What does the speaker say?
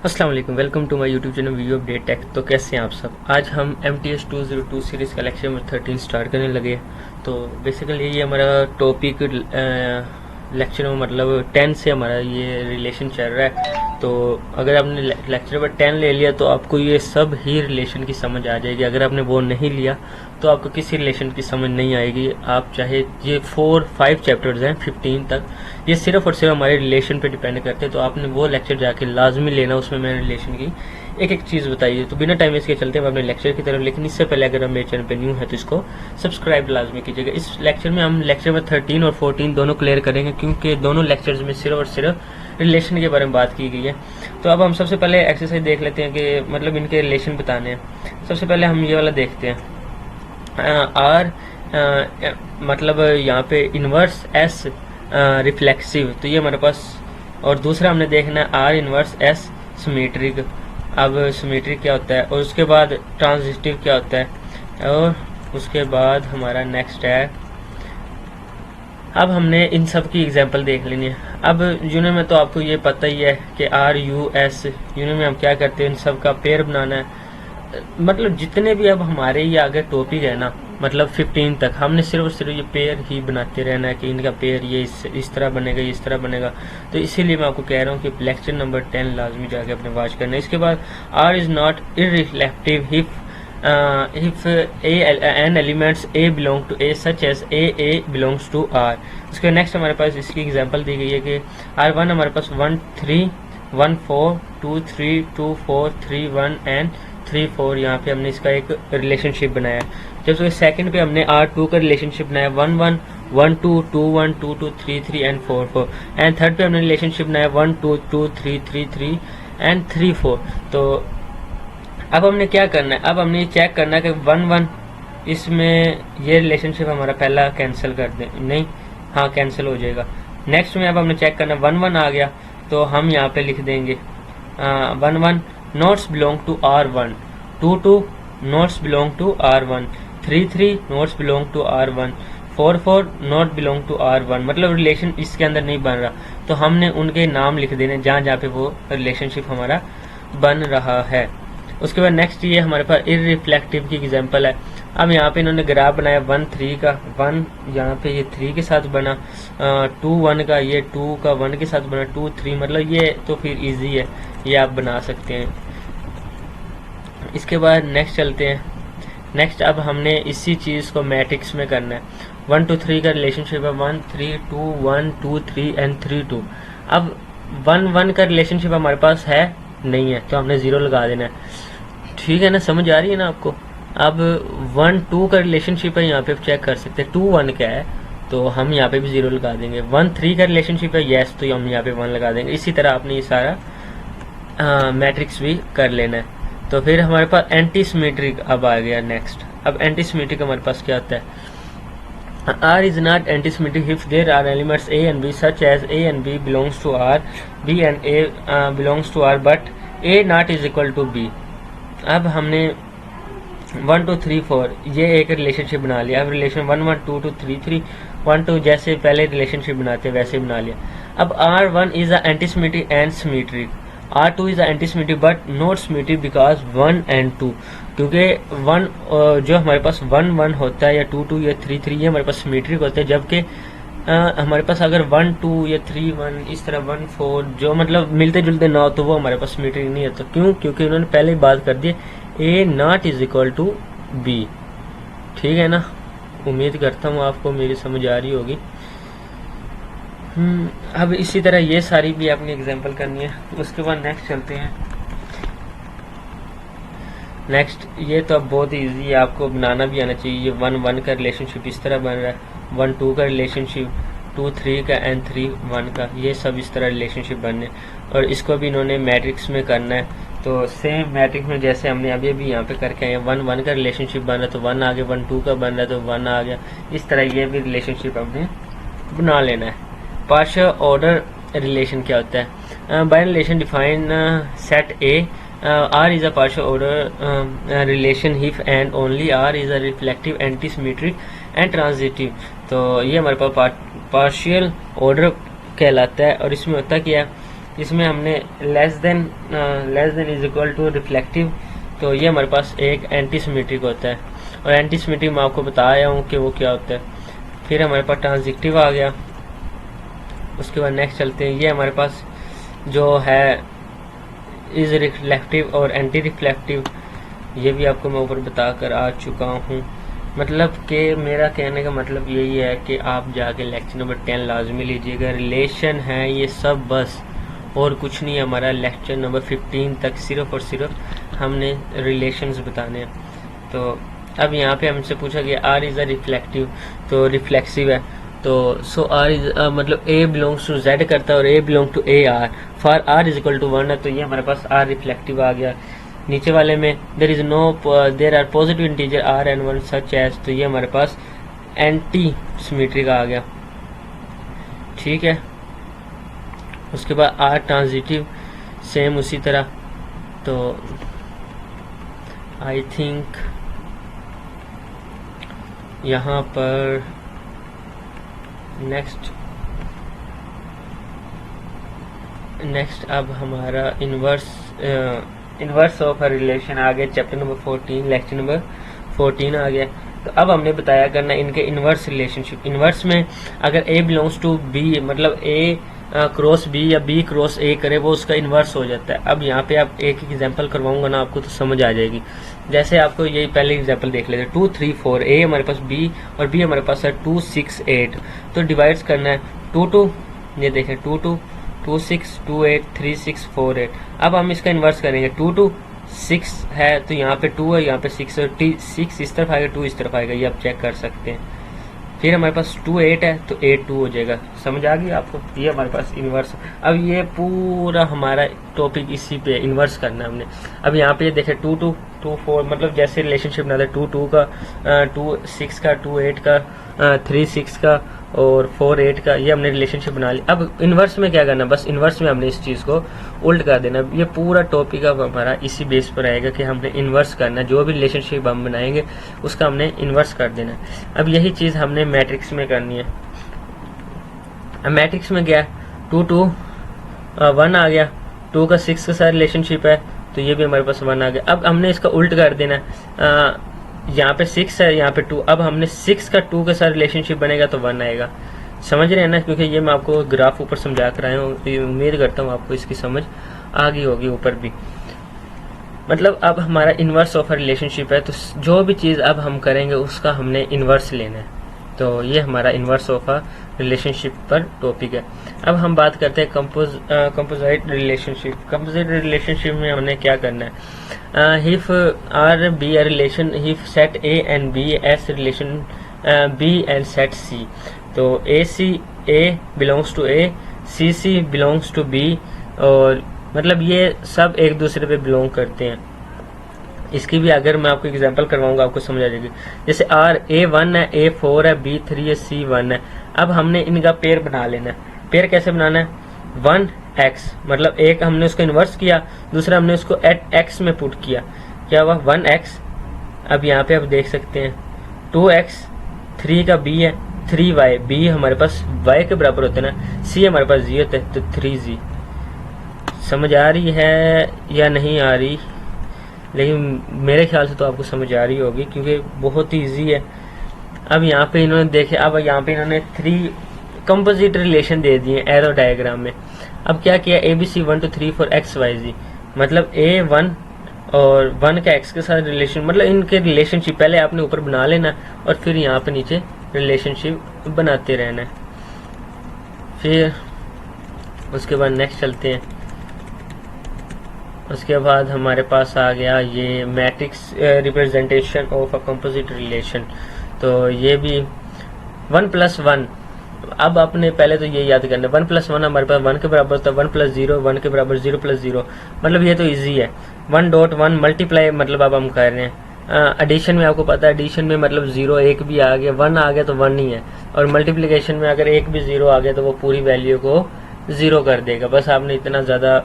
अस्सलाम वालेकुम, welcome to my YouTube channel video update tech. तो कैसे हैं आप सब। आज हम MTS 202 सीरीज़ का लेक्चर नंबर 13 स्टार्ट करने लगे। तो बेसिकली ये हमारा टॉपिक लेक्चर में मतलब 10 से हमारा ये रिलेशन चल रहा है। तो अगर आपने लेक्चर नंबर 10 ले लिया तो आपको ये सब ही रिलेशन की समझ आ जाएगी। अगर आपने वो नहीं लिया तो आपको किसी रिलेशन की समझ नहीं आएगी। आप चाहे ये 4-5 चैप्टर्स हैं 15 तक, ये सिर्फ और सिर्फ हमारे रिलेशन पे डिपेंड करते हैं। तो आपने वो लेक्चर जाके लाजमी लेना, उसमें मैंने रिलेशन की एक एक चीज़ बताई है। तो बिना टाइम वेस्ट के चलते हैं अपने लेक्चर की तरफ। लेकिन इससे पहले अगर आप मेरे चैनल पे न्यू है तो इसको सब्सक्राइब लाजमी कीजिएगा। इस लेक्चर में हम लेक्चर में 13 और 14 दोनों क्लियर करेंगे, क्योंकि दोनों लेक्चर्स में सिर्फ और सिर्फ रिलेशन के बारे में बात की गई है। तो अब हम सबसे पहले एक्सरसाइज देख लेते हैं कि मतलब इनके रिलेशन बताने हैं। सबसे पहले हम ये वाला देखते हैं। आर मतलब यहाँ पे इनवर्स एस रिफ्लेक्सिव, तो ये हमारे पास। और दूसरा हमने देखना है आर इनवर्स एस सिमेट्रिक। अब सिमेट्रिक क्या होता है और उसके बाद ट्रांजिटिव क्या होता है, और उसके बाद हमारा नेक्स्ट है। अब हमने इन सब की एग्जांपल देख लेनी है। अब यूनियन में तो आपको ये पता ही है कि आर यू एस यूनियन में हम क्या करते हैं, इन सब का पेयर बनाना है। मतलब जितने भी अब हमारे ये आगे टॉपिक है ना, मतलब 15 तक हमने सिर्फ और सिर्फ ये पेयर ही बनाते रहना है कि इनका पेयर ये इस तरह बनेगा, इस तरह बनेगा। तो इसीलिए मैं आपको कह रहा हूँ कि लेक्चर नंबर 10 लाजमी जाके अपने वॉच करना है। इसके बाद R is not irreflexive if an elements a belong to a such as a belongs to r। उसके नेक्स्ट हमारे पास इसकी एग्जांपल दी गई है कि R1 हमारे पास 1 3 1 4 2 3 2 4 3 1 एंड 3 4। यहाँ पे हमने इसका एक रिलेशनशिप बनाया। जब सेकंड पे हमने R2 का रिलेशनशिप बनाया 1 1 1 2 2 1 2 2 3 3 एंड 4 4। एंड थर्ड पे हमने रिलेशनशिप बनाया 1 2 2 3 3 3 एंड 3 4। तो अब हमने क्या करना है, अब हमने ये चेक करना है कि 1 1 इसमें ये रिलेशनशिप हमारा पहला कैंसिल कर दें, नहीं हाँ कैंसिल हो जाएगा। नेक्स्ट में अब हमने चेक करना 1 1 आ गया तो हम यहाँ पे लिख देंगे 1 1 notes belong to R1, 2 2 notes belong to R1, 3 3 notes belong to R1, 4 4 not belong to R1। मतलब रिलेशन इसके अंदर नहीं बन रहा तो हमने उनके नाम लिख देने जहाँ जहाँ पे वो रिलेशनशिप हमारा बन रहा है। उसके बाद नेक्स्ट ये हमारे पास इररिफ्लेक्टिव की एग्जांपल है। अब यहाँ पे इन्होंने ग्राफ बनाया 1 3 का, 1 यहाँ पे ये 3 के साथ बना, 2 1 का, ये 2 का 1 के साथ बना, 2 3। मतलब ये तो फिर इजी है, ये आप बना सकते हैं। इसके बाद नेक्स्ट चलते हैं। नेक्स्ट अब हमने इसी चीज़ को मैट्रिक्स में करना है। 1 2 3 का रिलेशनशिप है 1 3 2 1 2 3 एंड 3 2। अब 1 1 का रिलेशनशिप हमारे पास है नहीं है तो हमने 0 लगा देना है। ठीक है ना, समझ आ रही है ना आपको। अब 1 2 का रिलेशनशिप है, यहाँ पे चेक कर सकते हैं 2 1 क्या है तो हम यहाँ पे भी 0 लगा देंगे। 1 3 का रिलेशनशिप है यस तो हम यहाँ पे 1 लगा देंगे। इसी तरह आपने ये सारा मैट्रिक्स भी कर लेना है। तो फिर हमारे पास एंटी सिमेट्रिक अब आ गया नेक्स्ट। अब एंटी सिमेट्रिक हमारे पास क्या होता है, R is not antisymmetric if there are elements A and B such as A and B belongs to R, B and A belongs to R, but A not is equal to B। अब हमने 1 2 3 4 ये एक relationship बना लिया। अब relation 1 1 2 2 3 3 1 2 जैसे पहले relationship बनाते हैं वैसे बना लिया। अब R1 is a antisymmetric and symmetric, R2 is a antisymmetric but not symmetric because 1 and 2। क्योंकि 1 जो हमारे पास 1 1 होता है या 2 2 या 3 3 ये हमारे पास सिमेट्रिक होते हैं, जबकि हमारे पास अगर 1 2 या 3 1 इस तरह 1 4 जो मतलब मिलते जुलते ना हो तो वो हमारे पास सिमेट्रिक नहीं होता। क्यों? क्योंकि उन्होंने पहले ही बात कर दी A not is equal to B। ठीक है ना, उम्मीद करता हूँ आपको मेरी समझ आ रही होगी। अब इसी तरह ये सारी भी आपने एग्जांपल करनी है। उसके बाद नेक्स्ट चलते हैं। नेक्स्ट ये तो अब बहुत इजी है, आपको बनाना भी आना चाहिए। ये 1 1 का रिलेशनशिप इस तरह बन रहा है, 1 2 का रिलेशनशिप, 2 3 का एंड 3 1 का, ये सब इस तरह रिलेशनशिप बनने। और इसको भी इन्होंने मैट्रिक्स में करना है। तो सेम मैट्रिक्स में जैसे हमने अभी यहाँ पे करके आए 1 1 का रिलेशनशिप बन रहा है तो 1 आ गया, 1 2 का बन रहा है तो 1 आ गया। इस तरह ये भी रिलेशनशिप हमने बना लेना है। पार्शियल ऑर्डर रिलेशन क्या होता है, by relation define set A R is a partial order relation if and only R is a reflective, antisymmetric and transitive। तो ये हमारे पास पार्शियल ऑर्डर कहलाता है। और इसमें होता क्या है इसमें हमने less than is equal to reflexive, तो ये हमारे पास एक एंटी सिमेट्रिक होता है, और एंटी सिमेट्रिक मैं आपको बताया हूँ कि वो क्या होता है। फिर हमारे पास ट्रांजिटिव आ गया। उसके बाद नेक्स्ट चलते हैं, ये हमारे पास जो है इज रिफ्लेक्टिव और एंटी रिफ्लेक्टिव, ये भी आपको मैं ऊपर बता कर आ चुका हूँ। मतलब कि मेरा कहने का मतलब यही है कि आप जाके लेक्चर नंबर 10 लाजमी लीजिएगा। रिलेशन है ये सब बस, और कुछ नहीं है। हमारा लेक्चर नंबर 15 तक सिर्फ और सिर्फ हमने रिलेशंस बताने हैं। तो अब यहाँ पे हमसे पूछा गया आर इज़ अ रिफ्लेक्टिव, तो रिफ्लेक्सिव है, तो सो आर इज मतलब ए बिलोंग्स टू जेड करता है और A belong to A R, for R is equal to 1 है, तो ये हमारे पास आर रिफ्लेक्टिव आ गया। नीचे वाले में there are positive integer R and 1 such as, तो ये हमारे पास एंटी सिमेट्रिक आ गया। ठीक है, उसके बाद आर ट्रांजिटिव, सेम उसी तरह। तो आई थिंक यहाँ पर नेक्स्ट अब हमारा इनवर्स ऑफ अ रिलेशन आ गया। चैप्टर नंबर 14 लेक्चर नंबर 14 आ गया। तो अब हमने बताया करना इनके इनवर्स रिलेशनशिप। इनवर्स में अगर ए बिलोंग्स टू बी, मतलब ए क्रॉस बी या बी क्रॉस ए करे, वो उसका इन्वर्स हो जाता है। अब यहाँ पे आप एक एग्जांपल करवाऊंगा ना आपको, तो समझ आ जाएगी। जैसे आपको यही पहले एग्जांपल देख लेते हैं, 2 3 4, ए हमारे पास बी और बी हमारे पास है 2 6 8, तो डिवाइड्स करना है 2 2, ये देखें 2 2 2 6 2 8 3 6 4 8। अब हम इसका इन्वर्स करेंगे, 2 2 6 है तो यहाँ पे 2 है, यहाँ पे 6 है, 6 इस तरफ आएगा, 2 इस तरफ आएगा, ये आप चेक कर सकते हैं। फिर हमारे पास 2 8 है तो 8 2 हो जाएगा। समझ आ गई आपको? ये हमारे पास इन्वर्स। अब ये पूरा हमारा टॉपिक इसी पे इन्वर्स करना है हमने। अब यहाँ पे देखें 2 2 2 4, मतलब जैसे रिलेशनशिप बनाते 2 2 का 2 6 का 2 8 का 3 6 का और 4 8 का, ये हमने रिलेशनशिप बना ली। अब इन्वर्स में क्या करना, बस इन्वर्स में हमने इस चीज़ को उल्ट कर देना। ये पूरा टॉपिक अब हमारा इसी बेस पर आएगा कि हमने इन्वर्स करना, जो भी रिलेशनशिप हम बनाएंगे उसका हमने इन्वर्स कर देना। अब यही चीज़ हमने मैट्रिक्स में करनी है। अब मैट्रिक्स में गया 2 2 1 आ गया, 2 का 6 के साथ रिलेशनशिप है तो ये भी हमारे पास 1 आ गया। अब हमने इसका उल्ट कर देना, यहाँ पे 6 है, यहाँ पे 2। अब हमने 6 का 2 के साथ रिलेशनशिप बनेगा तो 1 आएगा। समझ रहे हैं ना? क्योंकि ये मैं आपको ग्राफ ऊपर समझा कर आया हूँ, उम्मीद करता हूँ आपको इसकी समझ आ गई होगी ऊपर भी। मतलब अब हमारा इन्वर्स ऑफ रिलेशनशिप है, तो जो भी चीज़ अब हम करेंगे उसका हमने इन्वर्स लेना है। तो ये हमारा इन्वर्स ऑफ रिलेशनशिप पर टॉपिक है। अब हम बात करते हैं कंपोजिट रिलेशनशिप। कंपोजिट रिलेशनशिप में हमने क्या करना है, if R be a relation, if set A and B S relation B and set C, तो A belongs to A, C belongs to B, और मतलब ये सब एक दूसरे पे बिलोंग करते हैं। इसकी भी अगर मैं आपको एग्जांपल करवाऊंगा आपको समझ आ जाएगी। जैसे आर A1 है, A4 है, B3 है, C1 है। अब हमने इनका पेयर बना लेना है। पेयर कैसे बनाना है, 1x, मतलब एक हमने उसको इन्वर्स किया, दूसरा हमने उसको एट x में पुट किया, क्या हुआ 1x। अब यहाँ पे आप देख सकते हैं 2x, 3 का b है, 3y, b हमारे पास y के बराबर होते हैं ना, c हमारे पास z होता है तो 3z। समझ आ रही है या नहीं आ रही? लेकिन मेरे ख्याल से तो आपको समझ आ रही होगी क्योंकि बहुत ही ईजी है। अब यहाँ पे इन्होंने देखे, अब यहाँ पे इन्होंने 3 कंपोजिट रिलेशन दे दिए एरो डायग्राम में। अब क्या किया, ABC 1 2 3 4 XYZ, मतलब A1 और 1 का x के साथ रिलेशन, मतलब इनके रिलेशनशिप पहले आपने ऊपर बना लेना और फिर यहाँ पे नीचे रिलेशनशिप बनाते रहना है। फिर उसके बाद नेक्स्ट चलते हैं। उसके बाद हमारे पास आ गया ये matrix representation of a composite relation. तो ये भी 1 + 1। अब आपने पहले तो ये याद करना, 1 + 1 हमारे पास 1 के बराबर होता है, 1 + 0 1 के बराबर, 0 + 0, मतलब ये तो इजी है। 1.1 मल्टीप्लाई, मतलब अब हम कर रहे हैं एडिशन में। आपको पता है एडिशन में मतलब 0 1 भी आ गया, 1 आ गया तो 1 ही है, और मल्टीप्लिकेशन में अगर 1 भी 0 आ गया तो वो पूरी वैल्यू को 0 कर देगा। बस आपने इतना ज़्यादा